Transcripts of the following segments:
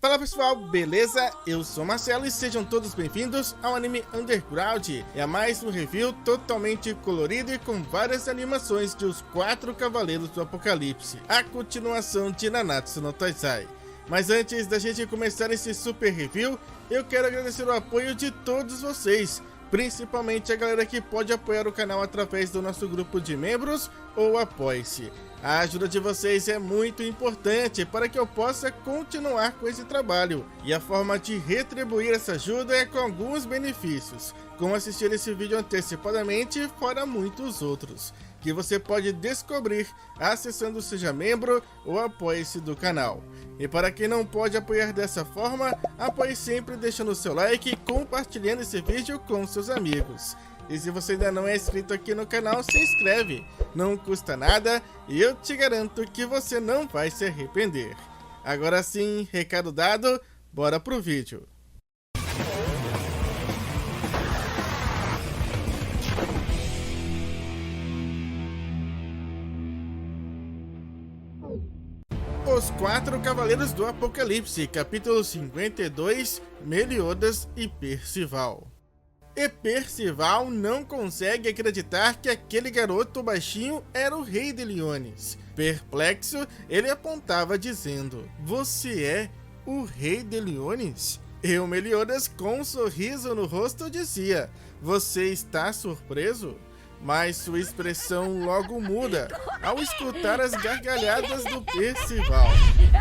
Fala pessoal, beleza? Eu sou Marcelo e sejam todos bem-vindos ao Anime Underground. É mais um review totalmente colorido e com várias animações de Os Quatro Cavaleiros do Apocalipse, a continuação de Nanatsu no Taizai. Mas antes da gente começar esse super review, eu quero agradecer o apoio de todos vocês, principalmente a galera que pode apoiar o canal através do nosso grupo de membros ou Apoie-se. A ajuda de vocês é muito importante para que eu possa continuar com esse trabalho, e a forma de retribuir essa ajuda é com alguns benefícios, como assistir esse vídeo antecipadamente, fora muitos outros, que você pode descobrir acessando Seja Membro ou Apoie-se do canal. E para quem não pode apoiar dessa forma, apoie sempre deixando o seu like e compartilhando esse vídeo com seus amigos. E se você ainda não é inscrito aqui no canal, se inscreve, não custa nada e eu te garanto que você não vai se arrepender. Agora sim, recado dado, bora pro vídeo. Os Quatro Cavaleiros do Apocalipse, capítulo 52, Meliodas e Percival. E Percival não consegue acreditar que aquele garoto baixinho era o rei de Liones. Perplexo, ele apontava dizendo: "Você é o rei de Liones?" E o Meliodas, com um sorriso no rosto, dizia: "Você está surpreso?" Mas sua expressão logo muda ao escutar as gargalhadas do Percival.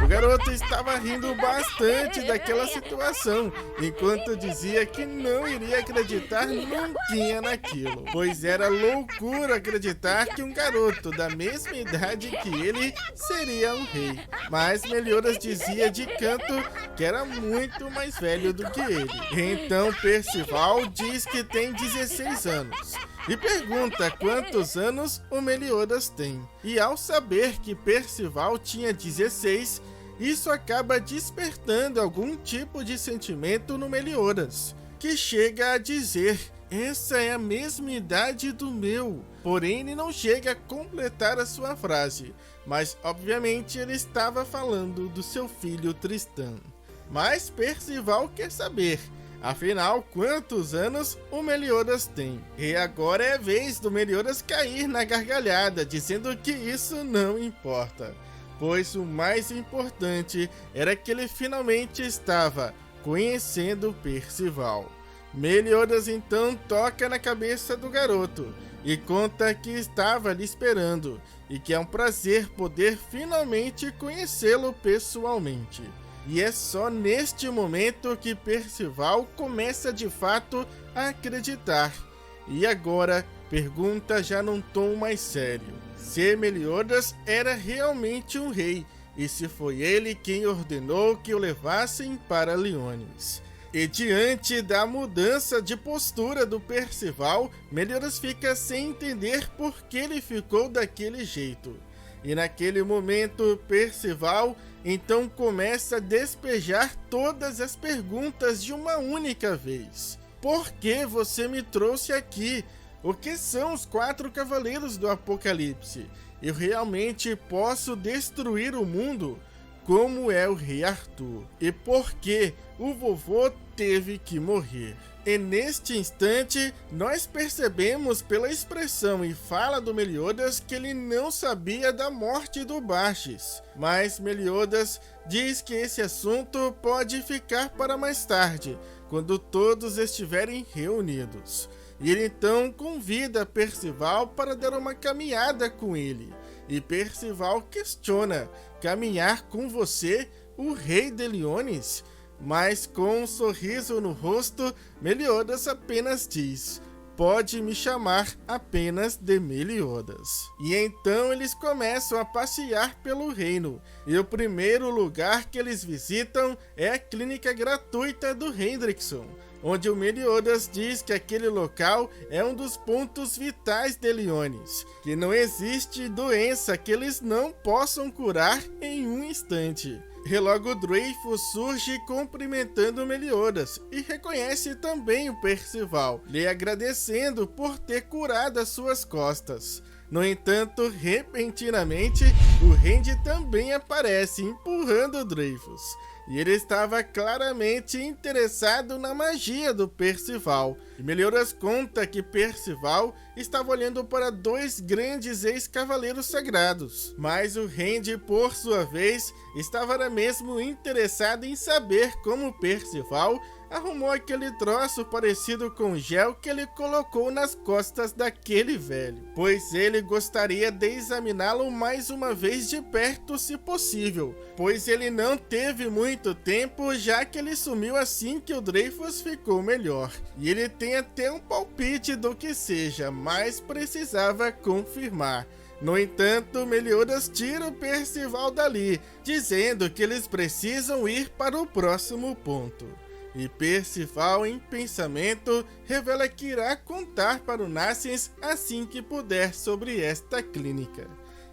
O garoto estava rindo bastante daquela situação, enquanto dizia que não iria acreditar nunca naquilo, pois era loucura acreditar que um garoto da mesma idade que ele seria um rei. Mas Meliodas dizia de canto que era muito mais velho do que ele. Então Percival diz que tem 16 anos. E pergunta quantos anos o Meliodas tem. E ao saber que Percival tinha 16, isso acaba despertando algum tipo de sentimento no Meliodas, que chega a dizer: "Essa é a mesma idade do meu." Porém, ele não chega a completar a sua frase, mas obviamente ele estava falando do seu filho Tristan. Mas Percival quer saber: afinal, quantos anos o Meliodas tem? E agora é a vez do Meliodas cair na gargalhada, dizendo que isso não importa, pois o mais importante era que ele finalmente estava conhecendo Percival. Meliodas então toca na cabeça do garoto e conta que estava ali esperando e que é um prazer poder finalmente conhecê-lo pessoalmente. E é só neste momento que Percival começa de fato a acreditar. E agora pergunta já num tom mais sério: se Meliodas era realmente um rei, e se foi ele quem ordenou que o levassem para Liones. E diante da mudança de postura do Percival, Meliodas fica sem entender por que ele ficou daquele jeito. E naquele momento, Percival então começa a despejar todas as perguntas de uma única vez. Por que você me trouxe aqui? O que são os Quatro Cavaleiros do Apocalipse? Eu realmente posso destruir o mundo? Como é o Rei Arthur? E por que o vovô teve que morrer? E neste instante, nós percebemos pela expressão e fala do Meliodas que ele não sabia da morte do Bashes. Mas Meliodas diz que esse assunto pode ficar para mais tarde, quando todos estiverem reunidos. E ele então convida Percival para dar uma caminhada com ele. E Percival questiona: "Caminhar com você, o rei de Liones?" Mas com um sorriso no rosto, Meliodas apenas diz: "Pode me chamar apenas de Meliodas." E então eles começam a passear pelo reino. E o primeiro lugar que eles visitam é a clínica gratuita do Hendrickson, onde o Meliodas diz que aquele local é um dos pontos vitais de Liones, que não existe doença que eles não possam curar em um instante. E logo Dreyfus surge cumprimentando Meliodas e reconhece também o Percival, lhe agradecendo por ter curado as suas costas. No entanto, repentinamente, o Randy também aparece empurrando Dreyfus. e ele estava claramente interessado na magia do Percival. E Meliodas conta que Percival estava olhando para dois grandes ex-cavaleiros sagrados, mas o Randy, por sua vez, estava mesmo interessado em saber como Percival arrumou aquele troço parecido com gel que ele colocou nas costas daquele velho, pois ele gostaria de examiná-lo mais uma vez de perto se possível, pois ele não teve muito tempo, já que ele sumiu assim que o Dreyfus ficou melhor, e ele tem até um palpite do que seja, mas precisava confirmar. No entanto, Meliodas tira o Percival dali, dizendo que eles precisam ir para o próximo ponto. E Percival, em pensamento, revela que irá contar para o Naciens assim que puder sobre esta clínica.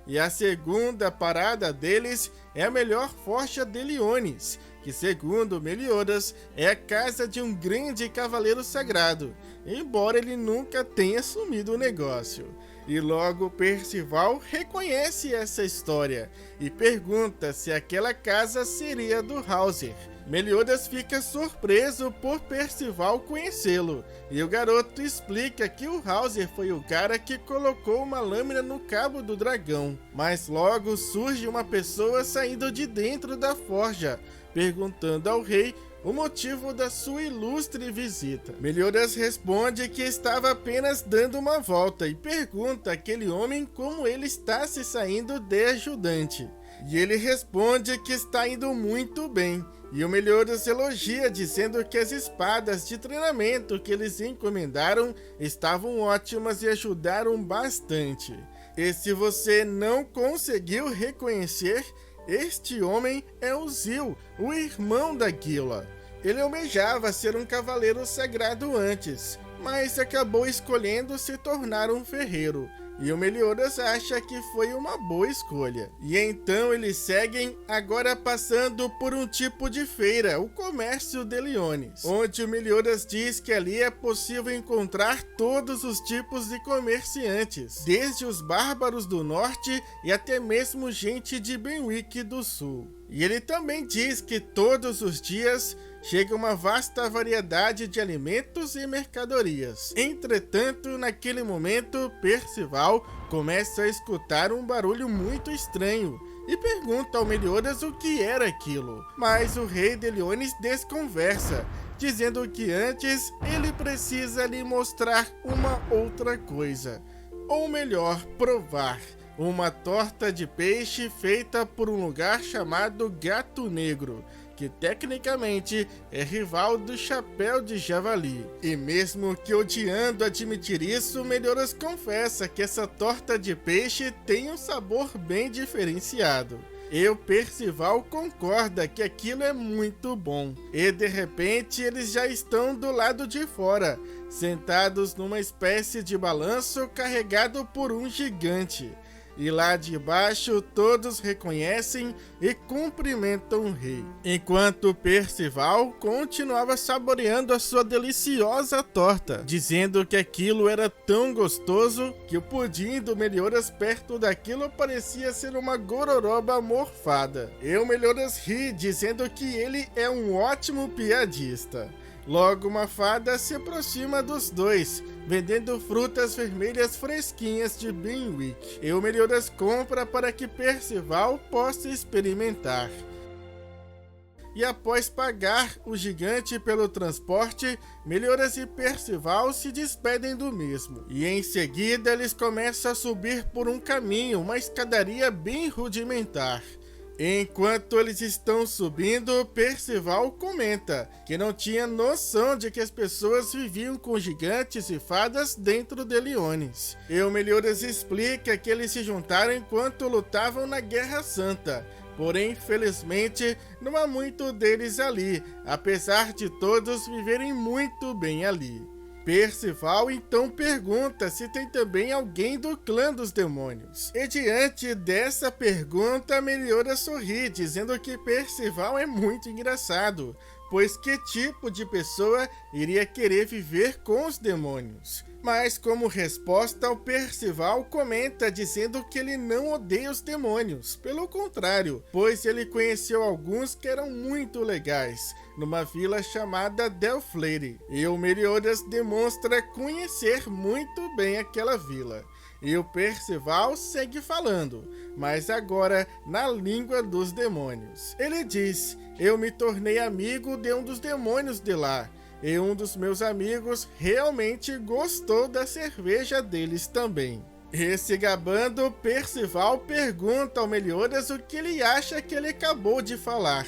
E a segunda parada deles é a melhor forja de Liones, que segundo Meliodas é a casa de um grande cavaleiro sagrado, embora ele nunca tenha assumido o negócio. E logo Percival reconhece essa história e pergunta se aquela casa seria do Hauser. Meliodas fica surpreso por Percival conhecê-lo, e o garoto explica que o Hauser foi o cara que colocou uma lâmina no cabo do dragão, mas logo surge uma pessoa saindo de dentro da forja, perguntando ao rei o motivo da sua ilustre visita. Meliodas responde que estava apenas dando uma volta e pergunta àquele homem como ele está se saindo de ajudante. E ele responde que está indo muito bem. E o Meliodas elogia, dizendo que as espadas de treinamento que eles encomendaram estavam ótimas e ajudaram bastante. E se você não conseguiu reconhecer, este homem é o Zil, o irmão da Gila. Ele almejava ser um cavaleiro sagrado antes, mas acabou escolhendo se tornar um ferreiro. E o Meliodas acha que foi uma boa escolha. E então eles seguem, agora passando por um tipo de feira, o comércio de Liones, onde o Meliodas diz que ali é possível encontrar todos os tipos de comerciantes, desde os bárbaros do norte e até mesmo gente de Benwick do sul. E ele também diz que todos os dias chega uma vasta variedade de alimentos e mercadorias. Entretanto, naquele momento, Percival começa a escutar um barulho muito estranho e pergunta ao Meliodas o que era aquilo. Mas o rei de Liones desconversa, dizendo que antes ele precisa lhe mostrar uma outra coisa, ou melhor, provar. Uma torta de peixe feita por um lugar chamado Gato Negro, que tecnicamente é rival do Chapéu de Javali. E mesmo que odiando admitir isso, Meliodas confessa que essa torta de peixe tem um sabor bem diferenciado. E o Percival concorda que aquilo é muito bom. E de repente eles já estão do lado de fora, sentados numa espécie de balanço carregado por um gigante. E lá de baixo todos reconhecem e cumprimentam o rei. Enquanto Percival continuava saboreando a sua deliciosa torta, dizendo que aquilo era tão gostoso que o pudim do Meliodas perto daquilo parecia ser uma gororoba morfada. E o Meliodas ri, dizendo que ele é um ótimo piadista. Logo uma fada se aproxima dos dois, vendendo frutas vermelhas fresquinhas de Benwick. E o Meliodas compra para que Percival possa experimentar. E após pagar o gigante pelo transporte, Meliodas e Percival se despedem do mesmo. E em seguida eles começam a subir por um caminho, uma escadaria bem rudimentar. Enquanto eles estão subindo, Percival comenta que não tinha noção de que as pessoas viviam com gigantes e fadas dentro de Liones. E o Meliodas explica que eles se juntaram enquanto lutavam na Guerra Santa. Porém, infelizmente, não há muito deles ali, apesar de todos viverem muito bem ali. Percival então pergunta se tem também alguém do clã dos demônios. E diante dessa pergunta, Meliodas sorri, dizendo que Percival é muito engraçado, pois que tipo de pessoa iria querer viver com os demônios? Mas como resposta, o Percival comenta dizendo que ele não odeia os demônios, pelo contrário, pois ele conheceu alguns que eram muito legais, numa vila chamada Delfleire, e o Meliodas demonstra conhecer muito bem aquela vila. E o Percival segue falando, mas agora na língua dos demônios. Ele diz: eu me tornei amigo de um dos demônios de lá, e um dos meus amigos realmente gostou da cerveja deles também. E se gabando, Percival pergunta ao Meliodas o que ele acha que ele acabou de falar.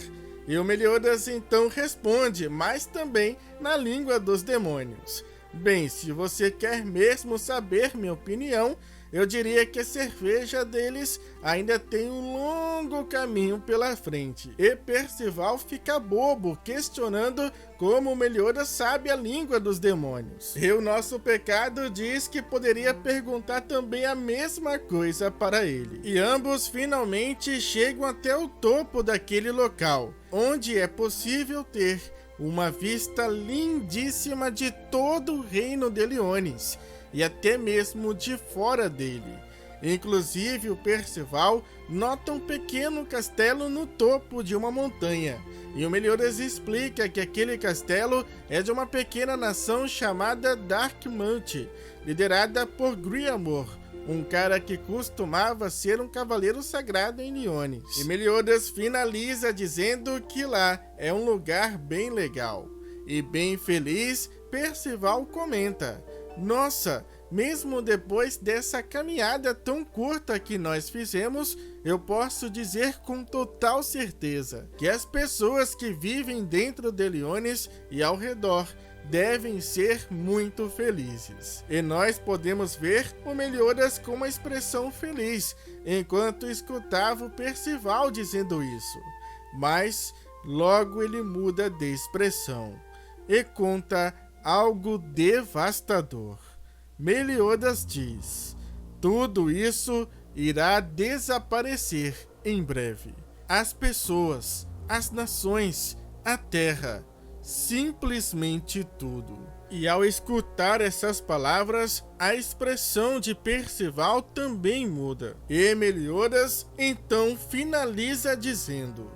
E o Meliodas então responde, mas também na língua dos demônios. Bem, se você quer mesmo saber minha opinião, eu diria que a cerveja deles ainda tem um longo caminho pela frente. E Percival fica bobo, questionando como o Meliodas sabe a língua dos demônios. E o nosso pecado diz que poderia perguntar também a mesma coisa para ele. E ambos finalmente chegam até o topo daquele local, onde é possível ter uma vista lindíssima de todo o reino de Leones, e até mesmo de fora dele. Inclusive, o Percival nota um pequeno castelo no topo de uma montanha, e o Meliodas explica que aquele castelo é de uma pequena nação chamada Darkmount, liderada por Griamor, um cara que costumava ser um cavaleiro sagrado em Leones. E Meliodas finaliza dizendo que lá é um lugar bem legal. E bem feliz, Percival comenta: nossa, mesmo depois dessa caminhada tão curta que nós fizemos, eu posso dizer com total certeza que as pessoas que vivem dentro de Leones e ao redor devem ser muito felizes. E nós podemos ver o Meliodas com uma expressão feliz, enquanto escutava o Percival dizendo isso. Mas logo ele muda de expressão e conta algo devastador. Meliodas diz: tudo isso irá desaparecer em breve. As pessoas, as nações, a terra, simplesmente tudo. E ao escutar essas palavras, a expressão de Percival também muda. E Meliodas então finaliza dizendo: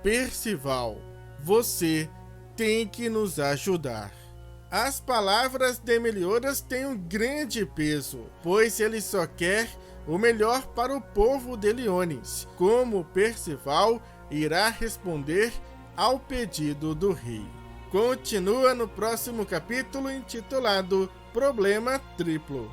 Percival, você tem que nos ajudar. As palavras de Meliodas têm um grande peso, pois ele só quer o melhor para o povo de Leones, como Percival irá responder ao pedido do rei. Continua no próximo capítulo intitulado Problema Triplo.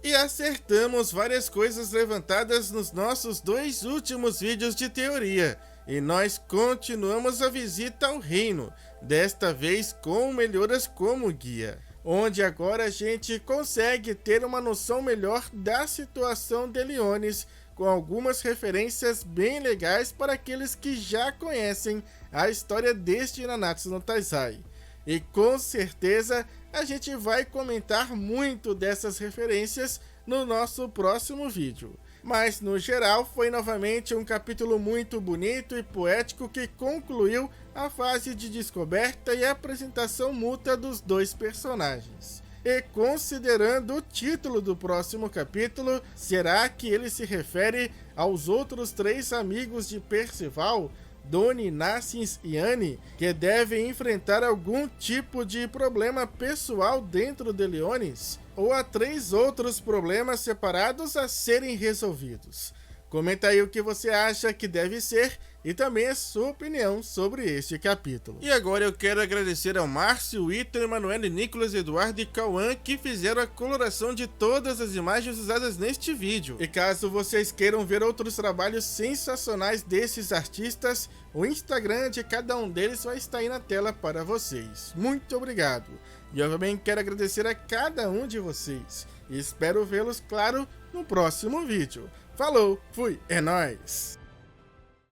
E acertamos várias coisas levantadas nos nossos 2 últimos vídeos de teoria. E nós continuamos a visita ao reino, desta vez com Meliodas como guia, onde agora a gente consegue ter uma noção melhor da situação de Leones, com algumas referências bem legais para aqueles que já conhecem a história deste Nanatsu no Taizai. E com certeza a gente vai comentar muito dessas referências no nosso próximo vídeo. Mas no geral foi novamente um capítulo muito bonito e poético que concluiu a fase de descoberta e apresentação mútua dos 2 personagens. E considerando o título do próximo capítulo, será que ele se refere aos outros 3 amigos de Percival, Doni, Nassins e Annie, que devem enfrentar algum tipo de problema pessoal dentro de Leones? Ou há 3 outros problemas separados a serem resolvidos? Comenta aí o que você acha que deve ser e também a sua opinião sobre este capítulo. E agora eu quero agradecer ao Márcio, Ítalo, Emanuele, Nicolas, Eduardo e Cauã que fizeram a coloração de todas as imagens usadas neste vídeo. E caso vocês queiram ver outros trabalhos sensacionais desses artistas, o Instagram de cada um deles vai estar aí na tela para vocês. Muito obrigado! E eu também quero agradecer a cada um de vocês. E espero vê-los, claro, no próximo vídeo. Falou, fui, é nóis!